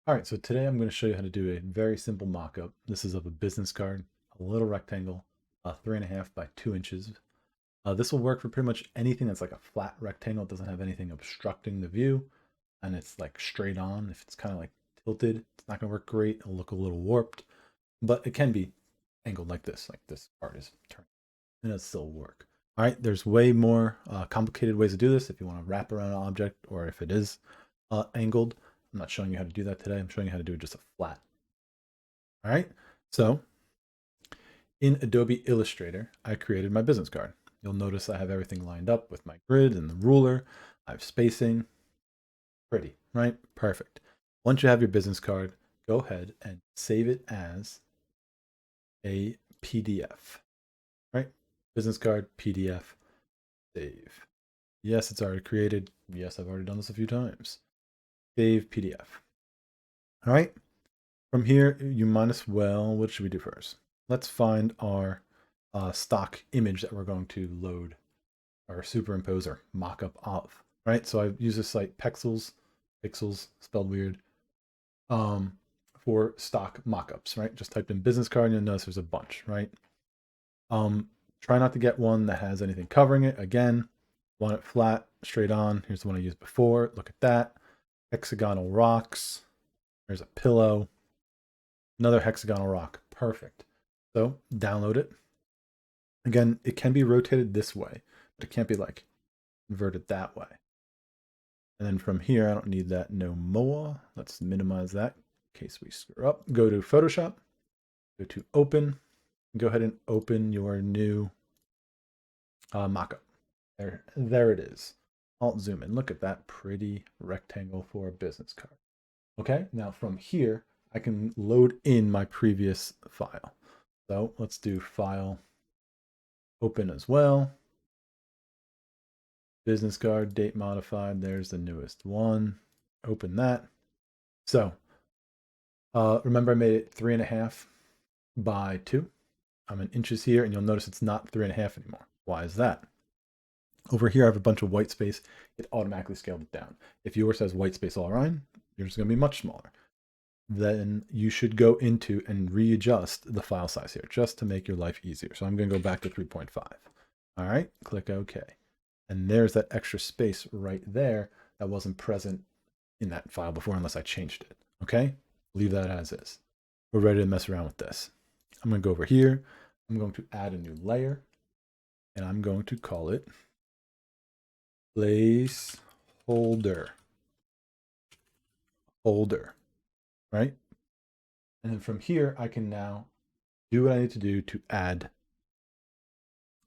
All right, so today I'm going to show you how to do a very simple mock-up. This is of a business card, a little rectangle, 3.5 by 2 inches. This will work for pretty much anything that's like a flat rectangle. It doesn't have anything obstructing the view, and it's like straight on. If it's kind of like tilted, it's not going to work great. It'll look a little warped, but it can be angled like this part is turned, and it'll still work. All right, there's way more complicated ways to do this if you want to wrap around an object or if it is angled. I'm not showing you how to do that today. I'm showing you how to do just a flat. All right. So in Adobe Illustrator, I created my business card. You'll notice I have everything lined up with my grid and the ruler. I have spacing. Pretty, right? Perfect. Once you have your business card, go ahead and save it as a PDF, right? Business card, PDF, save. Yes, it's already created. Yes, I've already done this a few times. Save PDF. All right. From here, you might as well, what should we do first? Let's find our stock image that we're going to load or superimpose or mock-up of, right? So I've used this site Pixels spelled weird, um, for stock mockups, right? Just typed in business card and you'll notice there's a bunch, right? Um, Try not to get one that has anything covering it. Again, want it flat, straight on. Here's the one I used before. Look at that. Hexagonal rocks. There's a pillow. Another hexagonal rock. Perfect. So download it. Again, it can be rotated this way, but it can't be like inverted that way. And then from here, I don't need that no more. Let's minimize that in case we screw up. Go to Photoshop, go to open, go ahead and open your new mockup. There it is. Alt zoom in. Look at that pretty rectangle for a business card. Okay, now from here, I can load in my previous file. So let's do file, open as well. Business card, date modified. There's the newest one. Open that. So remember I made it 3.5 by 2. I'm in inches here, and you'll notice it's not 3.5 anymore. Why is that? Over here, I have a bunch of white space. It automatically scaled it down. If yours has white space all around, yours is going to be much smaller. Then you should go into and readjust the file size here just to make your life easier. So I'm going to go back to 3.5. All right, click OK. And there's that extra space right there that wasn't present in that file before unless I changed it. Okay, leave that as is. We're ready to mess around with this. I'm going to go over here. I'm going to add a new layer, and I'm going to call it placeholder. Holder, right? And then from here, I can now do what I need to do to add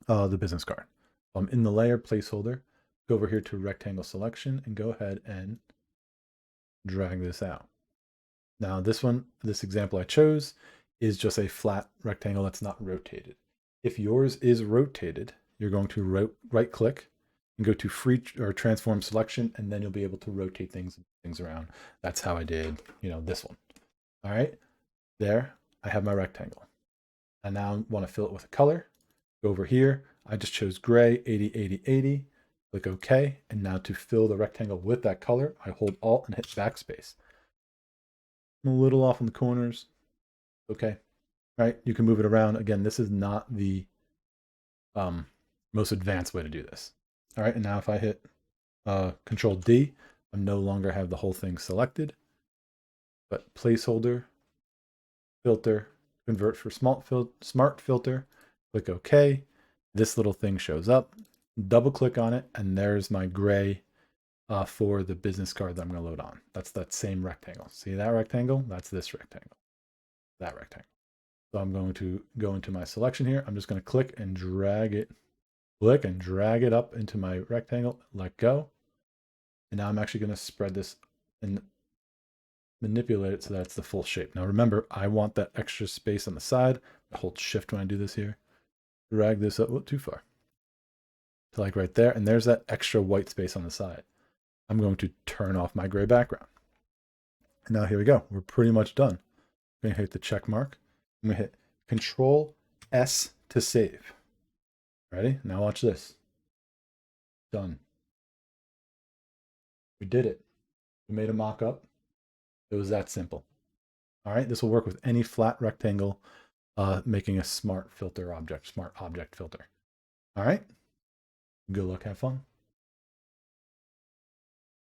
the business card. So I'm in the layer placeholder, go over here to rectangle selection and go ahead and drag this out. Now this example I chose is just a flat rectangle that's not rotated. If yours is rotated, you're going to right click and go to free or transform selection, and then you'll be able to rotate things around. That's how I did, this one. All right, there, I have my rectangle. I now want to fill it with a color. Go over here. I just chose gray, 80, 80, 80. Click OK. And now to fill the rectangle with that color, I hold Alt and hit backspace. I'm a little off on the corners. Okay. Right. You can move it around. Again, this is not the most advanced way to do this. All right. And now if I hit Control D, I no longer have the whole thing selected. But placeholder, filter, convert for smart filter, click OK. This little thing shows up. Double click on it, and there's my gray for the business card that I'm going to load on. That's that same rectangle. See that rectangle? That's this rectangle. That rectangle. So I'm going to go into my selection here. I'm just going to click and drag it. Click and drag it up into my rectangle. Let go. And now I'm actually going to spread this and manipulate it so that it's the full shape. Now remember, I want that extra space on the side. I hold shift when I do this here. Drag this up, too far. To like right there, and there's that extra white space on the side. I'm going to turn off my gray background. And now here we go. We're pretty much done. I'm going to hit the check mark. I'm going to hit Control S to save. Ready? Now watch this. Done. We did it. We made a mock-up. It was that simple. All right, this will work with any flat rectangle, making a smart object filter. All right, good luck, have fun.